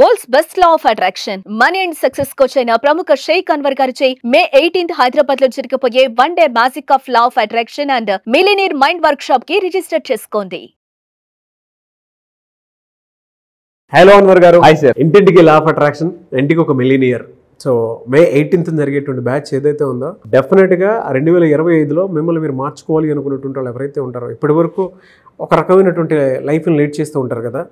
World's best law of attraction money and success coach అయిన ప్రముఖ షేక్ అన్వర్ గారిచే మే 18th హైదరాబాద్ లో జరగబోయే 1 day magic of law of attraction and millionaire mind work shop కి register చేసుకోండి. Hello Anwar గారు. Hi sir. ఇంటింటికి లా ఆఫ్ అట్రాక్షన్, ఇంటికి ఒక మిలియనియర్. సో మే 18th జరిగేటువంటి బ్యాచ్ ఏదైతే ఉందో డెఫినెట్గా 2025లో మిమ్మల్ని మీరు మార్చుకోవాలి అనుకున్నటువంటి వాళ్ళు ఎవరైతే ఉంటారో, ఇప్పటి వరకు ఒక రకమైనటువంటి లైఫ్ని లీడ్ చేస్తూ ఉంటారు కదా.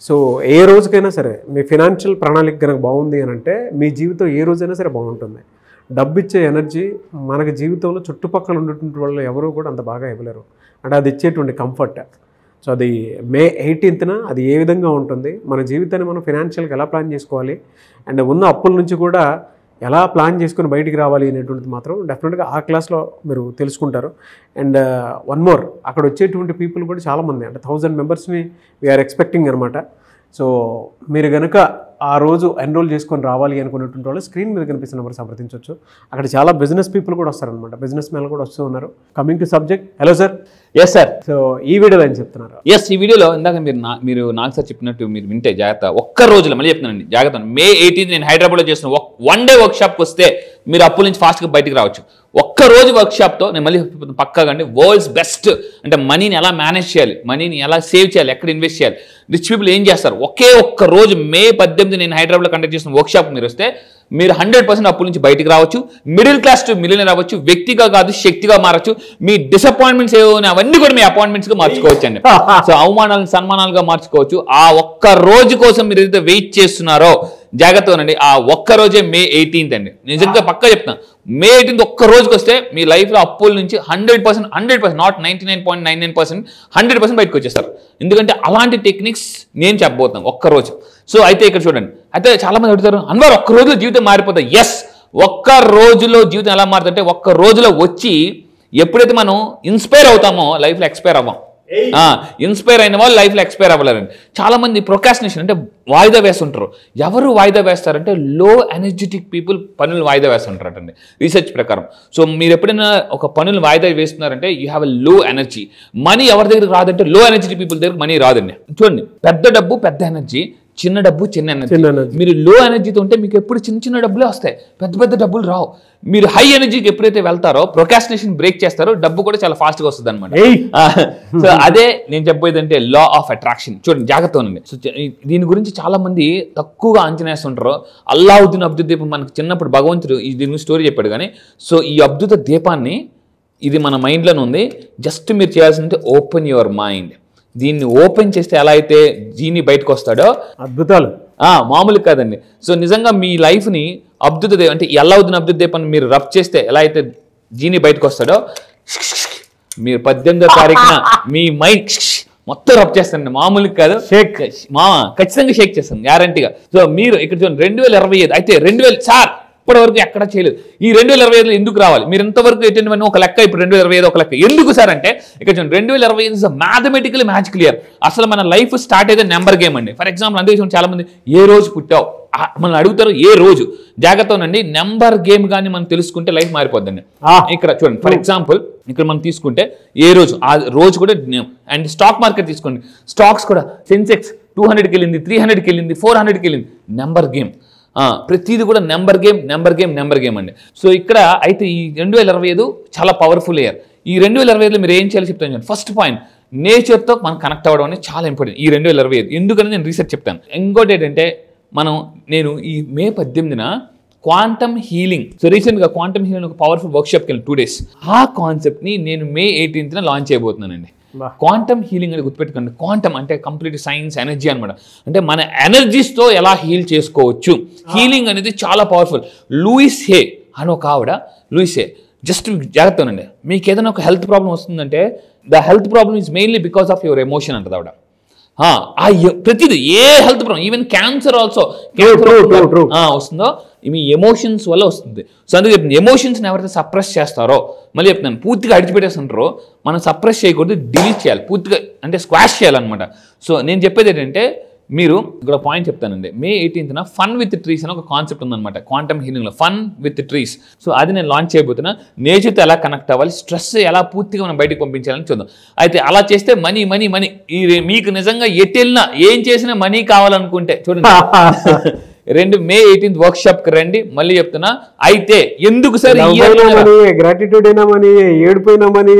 సో ఏ రోజుకైనా సరే మీ ఫినాన్షియల్ ప్రణాళిక కనుక బాగుంది అని అంటే మీ జీవితం ఏ రోజైనా సరే బాగుంటుంది. డబ్బు ఇచ్చే ఎనర్జీ మనకి జీవితంలో చుట్టుపక్కల ఉన్నటువంటి వాళ్ళు ఎవరు కూడా అంత బాగా ఇవ్వలేరు. అంటే అది ఇచ్చేటువంటి కంఫర్ట్. సో అది మే 18th అది ఏ విధంగా ఉంటుంది, మన జీవితాన్ని మనం ఫినాన్షియల్గా ఎలా ప్లాన్ చేసుకోవాలి అండ్ ఉన్న అప్పుల నుంచి కూడా ఎలా ప్లాన్ చేసుకుని బయటికి రావాలి అనేటువంటిది మాత్రం డెఫినెట్గా ఆ క్లాస్లో మీరు తెలుసుకుంటారు. అండ్ వన్ మోర్, అక్కడ వచ్చేటువంటి పీపుల్ కూడా చాలామంది, అంటే 1000 మెంబర్స్ని వీఆర్ ఎక్స్పెక్టింగ్ అనమాట. సో మీరు కనుక ఆ రోజు ఎన్రోల్ చేసుకొని రావాలి అనుకున్నటువంటి వాళ్ళు స్క్రీన్ మీద కనిపిస్తున్న నెంబర్ సంప్రదించవచ్చు. అక్కడ చాలా బిజినెస్ పీపుల్ కూడా వస్తారనమాట, బిజినెస్ మ్యాన్లు కూడా వస్తూ ఉన్నారు. Coming to subject, hello sir. Yes sir. So ఈ వీడియోలో ఏం చెప్తున్నారు? ఎస్, ఈ వీడియోలో ఇందాక మీరు నాకు సార్ చెప్పినట్టు మీరు వింటే జాగ్రత్త, ఒక్క రోజులో మళ్ళీ చెప్తున్నానండి జాగ్రత్త. మే 18th నేను హైదరాబాద్లో చేసిన 1 డే వర్క్షాప్కి వస్తే మీరు అప్పుల నుంచి ఫాస్ట్గా బయటికి రావచ్చు. ఒక్క రోజు వర్క్షాప్తో నేను మళ్ళీ పక్కాగా అండి వరల్డ్స్ బెస్ట్, అంటే మనీని ఎలా మేనేజ్ చేయాలి, మనీని ఎలా సేవ్ చేయాలి, ఎక్కడ ఇన్వెస్ట్ చేయాలి, రిచ్ పీపుల్ ఏం చేస్తారు, ఒక్క రోజు మే 18 నేను హైదరాబాద్లో కండక్ట్ చేసిన వర్క్షాప్ మీరు వస్తే మీరు 100% అప్పుల నుంచి బయటికి రావచ్చు. మిడిల్ క్లాస్ టు మిలియనర్ అవ్వచ్చు. వ్యక్తిగా కాదు శక్తిగా మారచ్చు. మీ డిసప్పాయింట్మెంట్స్ ఏవో అవన్నీ కూడా మీ అపాయింట్మెంట్స్గా మార్చుకోవచ్చు అండి. సో అవమానాలను సన్మానాలుగా మార్చుకోవచ్చు. ఆ ఒక్క రోజు కోసం మీరు ఏదైతే వెయిట్ చేస్తున్నారో జాగ్రత్తగా ఉండండి. ఆ ఒక్క రోజే మే 18th అండి. నిజంగా పక్కా చెప్తాను, మే 18th ఒక్క రోజుకి వస్తే మీ లైఫ్లో అప్పుల నుంచి 100% నాట్ 99.99% 100% బయటకు వచ్చేస్తారు. ఎందుకంటే అలాంటి టెక్నిక్స్ నేను చెప్పబోతున్నాను ఒక్క రోజు. సో అయితే ఇక్కడ చూడండి, అయితే చాలా మంది అడుగుతారు, అన్వర్ ఒక్క రోజులో జీవితం మారిపోతుంది. ఎస్, ఒక్క రోజులో జీవితం ఎలా మారుతుందంటే ఒక్క రోజులో వచ్చి ఎప్పుడైతే మనం ఇన్స్పైర్ అవుతామో లైఫ్లో ఎక్స్పైర్ అవ్వం. ఇన్స్పైర్ అయిన వాళ్ళు లైఫ్లో ఎక్స్పైర్ అవ్వలేరండి. చాలా మంది ప్రొకాస్టినేషన్ అంటే వాయిదా వేస్తుంటారు. ఎవరు వాయిదా వేస్తారంటే లో ఎనర్జెటిక్ పీపుల్ పనులు వాయిదా వేస్తుంటారండి రీసెర్చ్ ప్రకారం. సో మీరు ఎప్పుడైనా ఒక పనులు వాయిదా వేస్తున్నారంటే యూ హ్యావ్ ఎ లో ఎనర్జీ. మనీ ఎవరి దగ్గరికి రాదంటే లో ఎనర్జెటిక్ పీపుల్ దగ్గర మనీ రాదండి. చూడండి, పెద్ద డబ్బు పెద్ద ఎనర్జీ, చిన్న డబ్బు చిన్న ఎనర్జీ. మీరు లో ఎనర్జీతో ఉంటే మీకు ఎప్పుడు చిన్న చిన్న డబ్బులే వస్తాయి, పెద్ద పెద్ద డబ్బులు రావు. మీరు హై ఎనర్జీకి ఎప్పుడైతే వెళ్తారో, ప్రొకాస్టినేషన్ బ్రేక్ చేస్తారో, డబ్బు కూడా చాలా ఫాస్ట్గా వస్తుంది అనమాట. సో అదే నేను చెప్పేది అంటే లా ఆఫ్ అట్రాక్షన్. చూడండి జాగ్రత్తగా ఉండండి. సో దీని గురించి చాలా మంది తక్కువగా అంచనా వేస్తుంటారు. అల్లావుద్దీన్ అద్భుత దీపం మనకు చిన్నప్పుడు భగవంతుడు దీని స్టోరీ చెప్పాడు. కానీ సో ఈ అద్భుత దీపాన్ని ఇది మన మైండ్లోనే ఉంది. జస్ట్ మీరు చేయాల్సింది ఓపెన్ యువర్ మైండ్. దీన్ని ఓపెన్ చేస్తే ఎలా అయితే జీని బయటకు వస్తాడో, అద్భుతాలు మామూలు కాదండి. సో నిజంగా మీ లైఫ్ని అద్భుత అంటే అల్లావుద్దీన్ అద్భుత దీపాన్ని మీరు రబ్ చేస్తే ఎలా అయితే జీని బయటకు వస్తాడో, మీరు 18వ తారీఖున మీ మైండ్ మొత్తం రబ్ చేస్తానండి. మామూలు కాదు, షేక్ ఖచ్చితంగా షేక్ చేస్తాను గ్యారంటీగా. సో మీరు ఇక్కడ చూడండి 2025 అయితే 2000 సార్ ఇప్పటి వరకు ఎక్కడ చేయలేదు. ఈ 2025లో ఎందుకు రావాలి? మీరు ఇంతవరకు ఎటువంటి ఒక లెక్క, ఇప్పుడు 2025 ఒక లెక్క ఎందుకు సార్ అంటే ఇక్కడ చూడండి 2025 ఇస్ మ్యాథమెటికలీ మ్యాజికల్ ఇయర్. అసలు మన లైఫ్ స్టార్ట్ అయితే నెంబర్ గేమ్ అండి. ఫర్ ఎగ్జాంపుల్ అందుకే చాలా మంది ఏ రోజు పుట్టావు మనం అడుగుతారు, ఏ రోజు. జాగ్రత్త ఉండండి, నెంబర్ గేమ్ కానీ మనం తెలుసుకుంటే లైఫ్ మారిపోద్దండి. ఇక్కడ చూడండి ఫర్ ఎగ్జాంపుల్ ఇక్కడ మనం తీసుకుంటే ఏ రోజు, ఆ రోజు కూడా. అండ్ స్టాక్ మార్కెట్ తీసుకోండి, స్టాక్స్ కూడా సెన్సెక్స్ 200కి వెళ్ళింది, 300కి వెళ్ళింది, 400కి వెళ్ళింది. నెంబర్ గేమ్ ప్రతిది కూడా నెంబర్ గేమ్ అండి. సో ఇక్కడ అయితే ఈ 2025 చాలా పవర్ఫుల్ ఇయర్. ఈ 2025లో మీరు ఏం చేయాలో చెప్తాను. ఫస్ట్ పాయింట్, నేచర్తో మనం కనెక్ట్ అవ్వడం అనేది చాలా ఇంపార్టెంట్ ఈ 2025. ఎందుకని నేను రీసెర్చ్ చెప్తాను. ఇంకోటి ఏంటంటే నేను ఈ మే 18న క్వాంటమ్ హీలింగ్, సో రీసెంట్గా క్వాంటమ్ హీలింగ్ ఒక పవర్ఫుల్ వర్క్షాప్కి వెళ్ళి 2 days. ఆ కాన్సెప్ట్ని నేను మే 18న లాంచ్ చేయబోతున్నానండి. క్వాంటమ్ హీలింగ్ అనేది గుర్తుపెట్టుకోండి. క్వాంటమ్ అంటే కంప్లీట్ సైన్స్, ఎనర్జీ అనమాట. అంటే మన ఎనర్జీస్తో ఎలా హీల్ చేసుకోవచ్చు. హీలింగ్ అనేది చాలా పవర్ఫుల్. లూయిస్ హే అని ఒక ఆవిడ, లూయిస్ హే, జస్ట్ జాగ్రత్త ఉండండి, మీకు ఏదైనా ఒక హెల్త్ ప్రాబ్లం వస్తుందంటే the health problem is mainly because of your emotion అంటది ఆవిడ. ప్రతిదీ ఏ health problem, even cancer also వస్తుందో మీ ఎమోషన్స్ వల్ల వస్తుంది. సో అందుకే చెప్తుంది, ఎమోషన్స్ని ఎవరైతే సప్రెస్ చేస్తారో, మళ్ళీ చెప్తున్నాను, పూర్తిగా అడిచిపెట్టేస్తుంటారో మనం సప్రెస్ చేయకూడదు, డిలీట్ చేయాలి పూర్తిగా, అంటే స్క్వాష్ చేయాలన్నమాట. సో నేను చెప్పేది ఏంటంటే మీరు ఇక్కడ పాయింట్ చెప్తానండి. May 18th fun with trees అని ఒక కాన్సెప్ట్ ఉందన్నమాట క్వాంటమ్ హీలింగ్లో, ఫన్ విత్ ట్రీస్. సో అది నేను లాంచ్ చేయబోతున్నా. నేచర్తో ఎలా కనెక్ట్ అవ్వాలి, స్ట్రెస్ ఎలా పూర్తిగా మనం బయటకు పంపించాలని చూద్దాం. అయితే అలా చేస్తే మనీ మనీ మనీ, మీకు నిజంగా ఎటెళ్ళినా ఏం చేసినా మనీ కావాలనుకుంటే చూడండి May 18th వర్క్షాప్కి రండి. మళ్ళీ చెప్తున్నా. అయితే ఎందుకు సరే గ్రాటిట్యూడ్ అయినా మనీ, ఏడిపోయినా మనీ,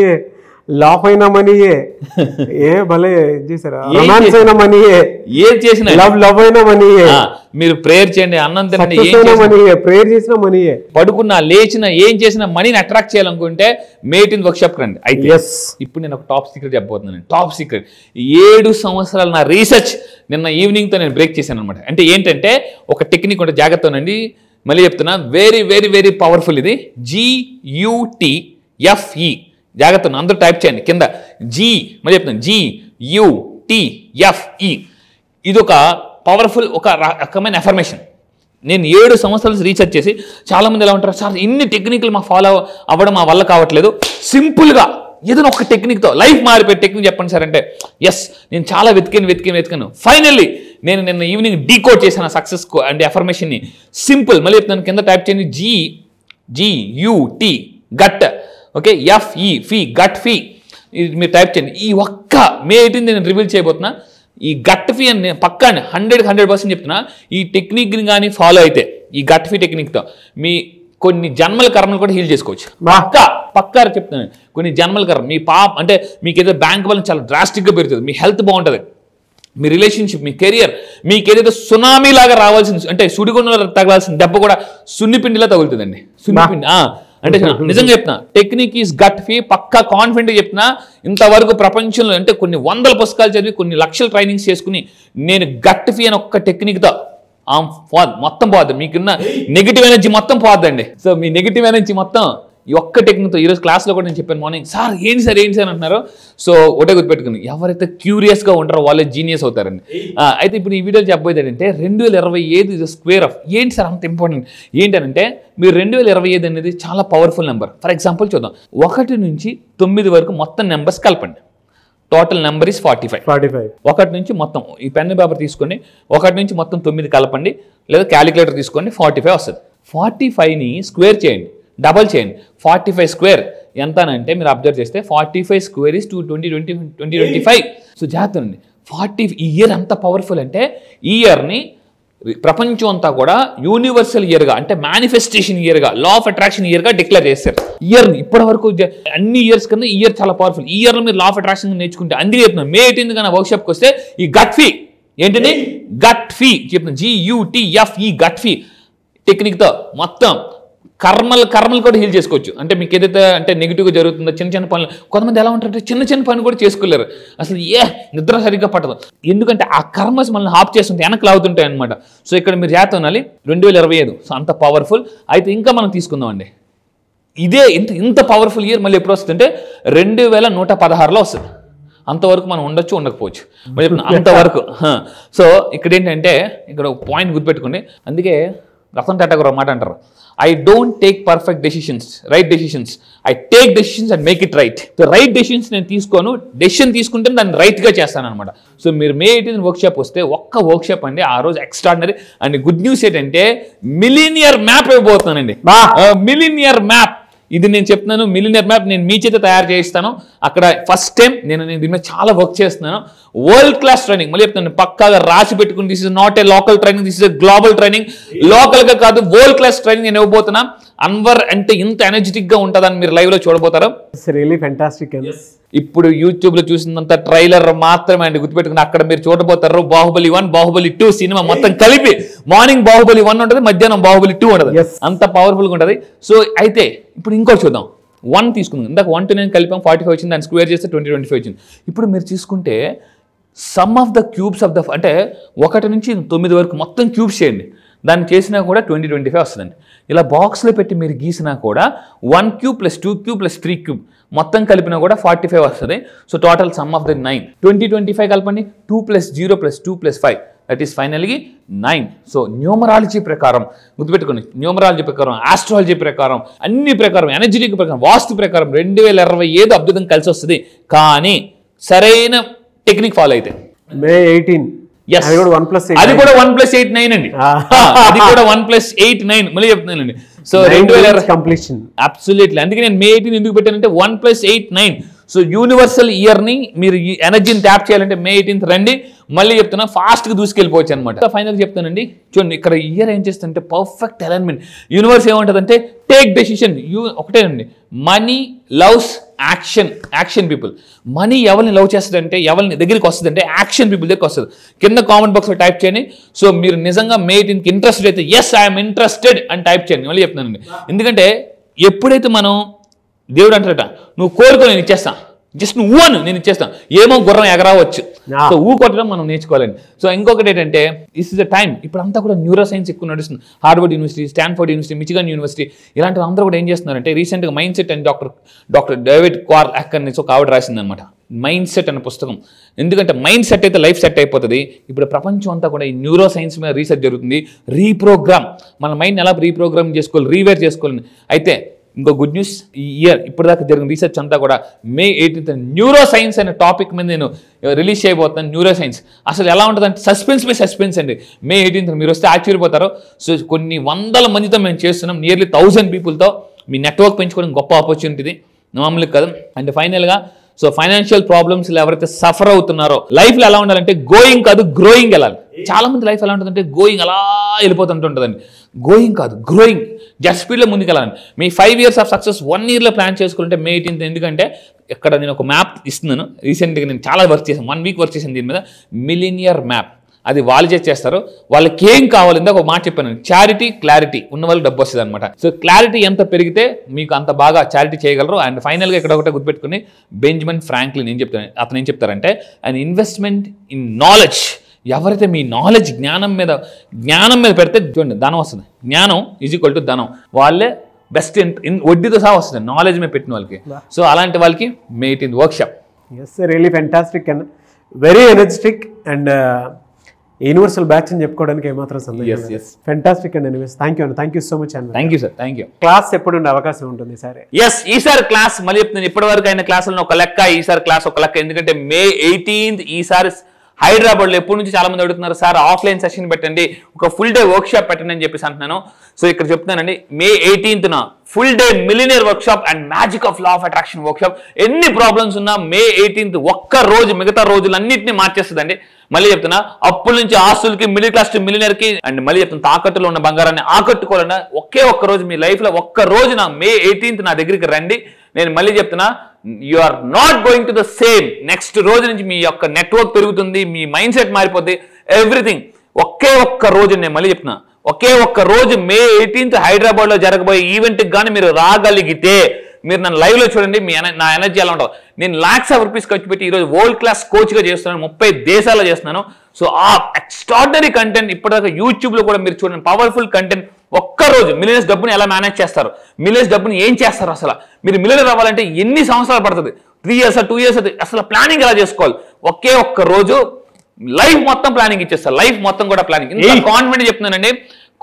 లాఫ్ అయినా మనీయే, ఏ భలే చేసారా, రొమాన్స్ అయినా మనీయే, ఏం చేసినా లవ్ అయినా మనీయే. మీరు ప్రేయర్ చేయండి, అన్నం తినండి, ప్రేయర్ చేసినా మనీయే, పడుకున్నా లేచినా ఏం చేసినా మనీని అట్రాక్ట్ చేయాలనుకుంటే May 18th వర్క్షాప్కి రండి. అయితే ఇప్పుడు నేను ఒక టాప్ సీక్రెట్ చెప్పబోతున్నాను. టాప్ సీక్రెట్ 7 సంవత్సరాల నా రీసెర్చ్ నిన్న ఈవినింగ్తో నేను బ్రేక్ చేశాను అనమాట. అంటే ఏంటంటే ఒక టెక్నిక్ ఉంటే జాగ్రత్తనండి, మళ్ళీ చెప్తున్నా, వెరీ వెరీ వెరీ పవర్ఫుల్. ఇది GUTFE, జాగ్రత్త అందరూ టైప్ చేయండి కింద. మళ్ళీ చెప్తాను, GUTFE. ఇది ఒక పవర్ఫుల్, ఒక రకమైన అఫర్మేషన్. నేను 7 సంవత్సరాలు రీసెర్చ్ చేసి, చాలామంది ఎలా ఉంటారు, సార్ ఇన్ని టెక్నిక్లు మాకు ఫాలో అవ్వడం మా వల్ల కావట్లేదు, సింపుల్గా ఏదైనా ఒక టెక్నిక్తో లైఫ్ మారిపోయే టెక్నిక్ చెప్పండి సార్ అంటే, ఎస్ నేను చాలా వెతికాను. ఫైనల్లీ నేను నిన్న ఈవినింగ్ డీకోడ్ చేశాను సక్సెస్ అండ్ అఫర్మేషన్ని. సింపుల్, మళ్ళీ చెప్తాను, కింద టైప్ చేయండి, GUT gut, okay, FE gut fee. ఇది మీరు టైప్ చేయండి. ఈ ఒక్క May 18th నేను రివీల్ చేయబోతున్నా. ఈ గట్ ఫీ అని పక్కా 100% చెప్తున్నా. ఈ టెక్నిక్ని కానీ ఫాలో అయితే, ఈ గట్ ఫీ టెక్నిక్తో మీ కొన్ని జన్మల కర్మలు కూడా హీల్ చేసుకోవచ్చు. పక్కా చెప్తున్నాను, కొన్ని జన్మల కర్మ. మీ అంటే మీకు ఏదో బ్యాంక్ వల్ల చాలా డ్రాస్టిక్గా పెరుగుతుంది, మీ హెల్త్ బాగుంటుంది, మీ రిలేషన్షిప్, మీ కెరియర్, మీకు ఏదైతే సునామీ లాగా రావాల్సింది, అంటే సుడిగుండంలో తగలాల్సిన దెబ్బ కూడా సున్నిపిండిలా తగులుతుందండి. సున్నిపిండి అంటే నిజంగా చెప్తున్నా, టెక్నిక్ ఈజ్ గట్ ఫీ. పక్కా కాన్ఫిడెంట్గా చెప్తున్నా. ఇంతవరకు ప్రపంచంలో అంటే కొన్ని 100 పుస్తకాలు చదివి, కొన్ని లక్షల ట్రైనింగ్స్ చేసుకుని, నేను గట్ ఫీ అని ఒక్క టెక్నిక్తో మొత్తం పోద్ది, మీకున్న నెగిటివ్ ఎనర్జీ మొత్తం పోద్దండి. సో మీ నెగిటివ్ ఎనర్జీ మొత్తం ఈ ఒక్క టెక్నిక్తో. ఈరోజు క్లాస్లో కూడా నేను చెప్పాను మార్నింగ్, సార్ ఏంటి సార్ అంటున్నారు. సో ఒకటే గుర్తుపెట్టుకుని, ఎవరైతే క్యూరియస్గా ఉంటారో వాళ్ళే జీనియస్ అవుతారండి. అయితే ఇప్పుడు ఈ వీడియోలో చెప్పబోయేది ఏంటంటే, 2025 ఇస్ స్క్వేర్ ఆఫ్. ఏంటి సార్ అంత ఇంపార్టెంట్ ఏంటంటే, మీరు 2025 అనేది చాలా పవర్ఫుల్ నెంబర్. ఫర్ ఎగ్జాంపుల్ చూద్దాం, 1 నుంచి 9 వరకు మొత్తం నెంబర్స్ కలపండి. Total number is 45. 1 నుంచి మొత్తం ఈ పెన్ పేపర్ తీసుకోండి, 1 నుంచి మొత్తం 9 కలపండి, లేదా క్యాలిక్యులేటర్ తీసుకోండి, 45 వస్తుంది. 45ని స్క్వేర్ చేయండి, డబల్ చేయండి. 45 స్క్వేర్ ఎంత అంటే, మీరు అబ్జర్వ్ చేస్తే 45 స్క్వేర్ ఇస్ 2025. సో జాగ్రత్త అండి, 40 ఈ ఇయర్ అంత పవర్ఫుల్ అంటే, ఈ ఇయర్ని ప్రపంచం అంతా కూడా యూనివర్సల్ ఇయర్గా, అంటే మేనిఫెస్టేషన్ ఇయర్గా, లా ఆఫ్ అట్రాక్షన్ ఇయర్గా డిక్లేర్ చేస్తారు. ఇయర్ని ఇప్పటి వరకు అన్ని ఇయర్స్ కన్నా ఈ ఇయర్ చాలా పవర్ఫుల్. ఈ ఇయర్లో మీరు లా ఆఫ్ అట్రాక్షన్ నేర్చుకుంటే, అందుకే చెప్తున్నాను, May 18th కన్నా వర్క్షాప్కి వస్తే ఈ గట్ ఫీ ఏంటంటే, గట్ ఫీ చెప్తున్నాను, GUTFE గట్ ఫీ టెక్నిక్తో మొత్తం కర్మలు కూడా హీల్ చేసుకోవచ్చు. అంటే మీకు ఏదైతే అంటే నెగిటివ్గా జరుగుతుందో, చిన్న పనులు, కొంతమంది ఎలా ఉంటారంటే చిన్న పని కూడా చేసుకోలేరు, అసలు నిద్ర సరిగ్గా పట్టదు. ఎందుకంటే ఆ కర్మస్ మనల్ని హాప్ చేస్తుంటే వెనక్కి లాగుతుంటాయి అనమాట. సో ఇక్కడ మీరు జాగ్రత్త ఉండాలి. 2025 సో అంత పవర్ఫుల్. అయితే ఇంకా మనం తీసుకుందాం అండి, ఇదే ఇంత పవర్ఫుల్ ఇయర్ మళ్ళీ ఎప్పుడు వస్తుందంటే 2116లో వస్తుంది. అంతవరకు మనం ఉండొచ్చు, ఉండకపోవచ్చు, అంతవరకు. సో ఇక్కడ ఏంటంటే, ఇక్కడ ఒక పాయింట్ గుర్తుపెట్టుకోండి. అందుకే రతన్ టాటా గారు మాట అంటారు, I don't take perfect decisions, right decisions. I take decisions and make it right. So right decisions నేను తీసుకోను, డెసిషన్ తీసుకుంటే దాన్ని రైట్గా చేస్తాను అనమాట. సో మీరు May 18th వర్క్షాప్ వస్తే, ఒక్క వర్క్షాప్ అండి ఆ రోజు ఎక్స్ట్రాడినరీ. అండ్ గుడ్ న్యూస్ ఏంటంటే, మిలీనియర్ మ్యాప్ అయిపోతున్నానండి. మిలీనియర్ మ్యాప్, ఇది నేను చెప్తున్నాను, మిలీనియర్ మ్యాప్ నేను మీ చేత తయారు చేయిస్తాను. అక్కడ ఫస్ట్ టైం నేను దీని మీద చాలా వర్క్ చేస్తున్నాను. వరల్డ్ క్లాస్ ట్రైనింగ్, మళ్ళీ చెప్తాను, పక్కాగా రాసి పెట్టుకుని, this is not a local training, this is a global training. లోకల్గా కాదు, వరల్డ్ క్లాస్ ట్రైనింగ్ నేను ఇవ్వబోతున్నా. అన్వర్ అంటే ఇంత ఎనర్జెటిక్గా ఉంటుందని మీరు లైవ్లో చూడబోతారు. ఇప్పుడు యూట్యూబ్లో చూసినంత ట్రైలర్ మాత్రమే అండి, గుర్తుపెట్టుకుని. అక్కడ మీరు చూడబోతారు బాహుబలి 1, బాహుబలి 2 సినిమా మొత్తం కలిపి. మార్నింగ్ బాహుబలి 1 ఉంటుంది, మధ్యాహ్నం బాహుబలి 2 ఉంటుంది. అంత పవర్ఫుల్గా ఉంటుంది. సో అయితే ఇప్పుడు ఇంకోటి చూద్దాం. 1 తీసుకుందాం. ఇందాక 1 to 9 కలిపాం, 45 వచ్చింది, దాన్ని స్క్వేర్ చేస్తే 2025 వచ్చింది. ఇప్పుడు మీరు తీసుకుంటే some of the cubes of the, అంటే 1 నుంచి 9 వరకు మొత్తం క్యూబ్స్ చేయండి, దాన్ని చేసినా కూడా 2025 వస్తుందండి. ఇలా బాక్స్లో పెట్టి మీరు గీసినా కూడా 1 క్యూబ్ + 2 క్యూబ్ + 3 క్యూబ్ మొత్తం కలిపినా కూడా 45 వస్తుంది. So total some of the 9. 2025 కలపండి, 2 + 0 + 2 + 5 దట్ ఈస్ ఫైనల్గా 9. సో న్యూమరాలజీ ప్రకారం గుర్తుపెట్టుకోండి, న్యూమరాలజీ ప్రకారం, ఆస్ట్రాలజీ ప్రకారం, అన్ని ప్రకారం, ఎనర్జెటిక్ ప్రకారం, వాస్తు ప్రకారం 2025 అద్భుతం కలిసి వస్తుంది. కానీ సరైన టెక్నిక్ ఫాలో అయితే. May 18 Yes. అది కూడా 1+8 అది కూడా 1+8/9 అండి. అది కూడా 1+8/9 మళ్ళీ చెప్తున్నానండి. So 2000 completion absolutely. అందుకే నేను May 18 ఎందుకు పెట్టానంటే 1+8/9. సో యూనివర్సల్ ఇయర్ ని మీరు ఈ ఎనర్జీని ట్యాప్ చేయాలంటే May 18 రండి. మళ్ళీ చెప్తున్నా ఫాస్ట్ గా దూసుకెళ్ళిపోవచ్చు అనమాట. ఫైనల్ చెప్తానండి, చూడండి ఇక్కడ ఇయర్ ఏం చేస్తుంటే పర్ఫెక్ట్ అలైన్మెంట్. యూనివర్స్ ఏమంటుందంటే టేక్ డెసిషన్. ఒకటేనండి, money loves action. Action people. Money ఎవరిని లవ్ చేస్తుందంటే, ఎవరిని దగ్గరికి వస్తుందంటే యాక్షన్ పీపుల్ దగ్గరికి వస్తుంది. కింద కామెంట్ బాక్స్లో టైప్ చేయండి. సో మీరు నిజంగా May 18కి ఇంట్రెస్టెడ్ అయితే ఎస్ ఐఎమ్ ఇంట్రెస్టెడ్ అని టైప్ చేయండి. మళ్ళీ చెప్తున్నానండి, ఎందుకంటే ఎప్పుడైతే మనం దేవుడు అంటారట నువ్వు కోరుకో నేను ఇచ్చేస్తా, జస్ట్ నువ్వు అను నేను ఇచ్చేస్తాను. ఏమో గుర్రం ఎగరావచ్చు. సో కొట్టడం మనం నేర్చుకోవాలండి. సో ఇంకొకటి ఏంటంటే దిస్ ఇస్ ద టైం. ఇప్పుడు అంతా కూడా న్యూరో సైన్స్ ఎక్కువ నడుస్తుంది. Harvard university, Stanford university, Michigan university ఇలాంటి అందరూ కూడా ఏం చేస్తున్నారంటే రీసెంట్గా మైండ్ సెట్ అని డాక్టర్ డేవిడ్ కార్లాక్ అనేసి ఒక ఆవిడ రాసింది అనమాట, మైండ్ సెట్ అనే పుస్తకం. ఎందుకంటే మైండ్ సెట్ అయితే లైఫ్ సెట్ అయిపోతుంది. ఇప్పుడు ప్రపంచం అంతా కూడా ఈ న్యూరో సైన్స్ మీద రీసెర్చ్ జరుగుతుంది. రీప్రోగ్రామ్, మన మైండ్ ఎలా రీప్రోగ్రామ్ చేసుకోవాలి, రీవేర్ చేసుకోవాలి. అయితే ఇంకో గుడ్ న్యూస్, ఈ ఇయర్ ఇప్పటిదాకా జరిగిన రీసెర్చ్ అంతా కూడా May 18 న్యూరో సైన్స్ అనే టాపిక్ మీద నేను రిలీజ్ చేయబోతున్నాను. న్యూరో సైన్స్ అసలు ఎలా ఉంటుందంటే సస్పెన్స్ మీద సస్పెన్స్ అండి. May 18 మీరు వస్తే ఆశ్చర్యపోతారు. సో కొన్ని వందల మందితో మేము చేస్తున్నాం, నియర్లీ 1000 పీపుల్తో. మీ నెట్వర్క్ పెంచుకోవడం గొప్ప ఆపర్చునిటీ, మామూలుగా కదా. అండ్ ఫైనల్గా సో ఫైనాన్షియల్ ప్రాబ్లమ్స్ ఎవరైతే సఫర్ అవుతున్నారో లైఫ్లో ఎలా ఉండాలంటే గోయింగ్ కాదు గ్రోయింగ్ వెళ్ళాలి. చాలా మంది లైఫ్ ఎలా ఉంటుందంటే గోయింగ్ అలా వెళ్ళిపోతుంటుంటుందండి. గోయింగ్ కాదు గ్రోయింగ్, జస్ట్ స్పీడ్లో ముందుకు వెళ్ళాలి. మీ 5 years ఆఫ్ సక్సెస్ 1 yearలో ప్లాన్ చేసుకుంటే May 18. ఎందుకంటే ఇక్కడ నేను ఒక మ్యాప్ ఇస్తున్నాను. రీసెంట్గా నేను చాలా వర్క్ చేశాను, 1 week వర్క్ చేశాను దీని మీద. మిలీనియర్ మ్యాప్, అది వాళ్ళు చేస్తారు. వాళ్ళకి ఏం కావాలంటే ఒక మాట చెప్పాను, చారిటీ క్లారిటీ ఉన్న వాళ్ళకి డబ్బు వస్తుంది అనమాట. సో క్లారిటీ ఎంత పెరిగితే మీకు అంత బాగా చారిటీ చేయగలరు. అండ్ ఫైనల్గా ఇక్కడ ఒకటే గుర్తుపెట్టుకుని, బెంజమిన్ ఫ్రాంక్లిన్ అతను ఏం చెప్తారంటే అండ్ ఇన్వెస్ట్మెంట్ ఇన్ నాలెడ్జ్. ఎవరైతే మీ నాలెడ్జ్ జ్ఞానం మీద పెడితే చూడండి ధనం వస్తుంది. జ్ఞానం ఈజ్ ఈక్వల్ టు ధనం. వాళ్ళే బెస్ట్ వడ్డీతో సహా వస్తుంది నాలెడ్జ్ మీద పెట్టిన వాళ్ళకి. సో అలాంటి వాళ్ళకి May 18 workshop. Yes really fantastic and very energetic and universal batch అని చెప్పుకోవడానికి ఏమాత్రం సందేహం లేదు. Fantastic and anyways thank you so much and thank you sir. Thank you. Class ఎప్పుడు ఉండే అవకాశం ఉంటుంది సరే? ఎస్, ఈసారి క్లాస్ మళ్ళీ చెప్తున్నాను, ఇప్పటి వరకు అయిన క్లాసులను ఒక లెక్క, ఈసారి క్లాస్ ఒక లెక్క. ఎందుకంటే May 18 ఈసారి హైదరాబాద్లో ఎప్పటి నుంచి చాలా మంది అడుగుతున్నారు, సార్ ఆఫ్లైన్ సెషన్ పెట్టండి, ఒక ఫుల్ డే వర్క్షాప్ పెట్టండి అని చెప్పేసి అంటున్నాను. సో ఇక్కడ చెప్తున్నానండి, May 18న full day millionaire workshop and magic of law of attraction workshop. ఎన్ని ప్రాబ్లమ్స్ ఉన్నా May 18 ఒక్క రోజు మిగతా రోజులన్నింటినీ మార్చేస్తుందండి. మళ్ళీ చెప్తున్నా, అప్పుల నుంచి ఆస్తులకి, మిడిల్ క్లాస్ టు మిలినియర్ కి, అండ్ మళ్ళీ చెప్తున్నా తాకట్టులో ఉన్న బంగారాన్ని ఆకట్టుకోవాలన్నా ఒకే ఒక్క రోజు మీ లైఫ్ లో ఒక్క రోజు నా May 18 నా దగ్గరికి రండి. నేను మళ్ళీ చెప్తున్నా, you are not going to the same. Next రోజు నుంచి మీ యొక్క నెట్వర్క్ పెరుగుతుంది, మీ మైండ్ సెట్ మారిపోద్ది, ఎవ్రీథింగ్. ఒకే ఒక్క రోజు, నేను మళ్ళీ చెప్తున్నా, ఒకే ఒక్క రోజు May 18 హైదరాబాద్ లో జరగబోయే ఈవెంట్ కి కానీ మీరు రాగలిగితే, మీరు నన్ను లైవ్ లో చూడండి, నా ఎనర్జీ ఎలా ఉంటుంది. నేను lakhs of rupees ఖర్చు పెట్టి ఈరోజు వరల్డ్ క్లాస్ కోచ్ గా చేస్తున్నాను, 30 దేశాల్లో చేస్తున్నాను. సో ఆ ఎక్స్ట్రాడినరీ కంటెంట్ ఇప్పటిదాకా యూట్యూబ్ లో కూడా మీరు చూడండి, పవర్ఫుల్ కంటెంట్. ఒక్కరోజు మిలియన్స్ డబ్బుని ఎలా మేనేజ్ చేస్తారు, మిలియన్స్ డబ్బుని ఏం చేస్తారు, అసలు మీరు మిలియనర్ అవ్వాలంటే ఎన్ని సంవత్సరాలు పడుతుంది, 3 years 2 years, అసలు ప్లానింగ్ ఎలా చేసుకోవాలి. ఒకే ఒక్క రోజు లైఫ్ మొత్తం ప్లానింగ్ ఇచ్చేస్తారు, లైఫ్ మొత్తం కూడా ప్లానింగ్. ఇంత కాన్ఫిడెంట్ చెప్తున్నానండి,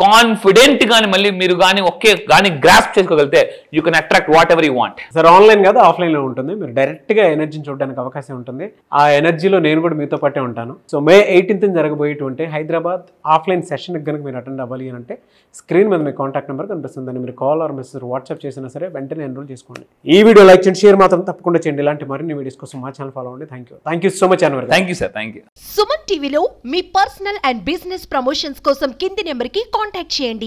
కాన్ఫిడెంట్ గాని మళ్ళీ మీరు కానీ ఒకే కానీ గ్రాస్ప్ చేసుకోగలిగితే you can attract what ever you want. Sir online కాదు ఆఫ్లైన్ లో ఉంటుంది, మీరు డైరెక్ట్ గా ఎనర్జీని చూడడానికి అవకాశం ఉంటుంది. ఆ ఎనర్జీలో నేను కూడా మీతో పాటే ఉంటాను. సో May 18 జరగబోయేటువంటి హైదరాబాద్ ఆఫ్లైన్ సెషన్ కనుక మీరు అటెండ్ అవ్వాలి అని అంటే స్క్రీన్ మీద మీ కాంటాక్ట్ నెంబర్ కనిపిస్తుంది, దాన్ని మీరు కాల్ ఆర్ మెసేజ్ వాట్సాప్ చేసినా సరే వెంటనే ఎన్రోల్ చేసుకోండి. ఈ వీడియో లైక్ చేయండి, షేర్ మాత్రం తప్పకుండా చేయండి. ఇలాంటి మరిన్ని వీడియోస్ కోసం మా ఛానల్ ఫాలో అవ్వండి. Thank you so much Anwar. Thank you sir. Thank you. Suman టీవీలో మీ పర్సనల్ అండ్ బిజినెస్ ప్రమోషన్స్ కోసం కింది నెంబర్కి కాంటాక్ట్ చేయండి.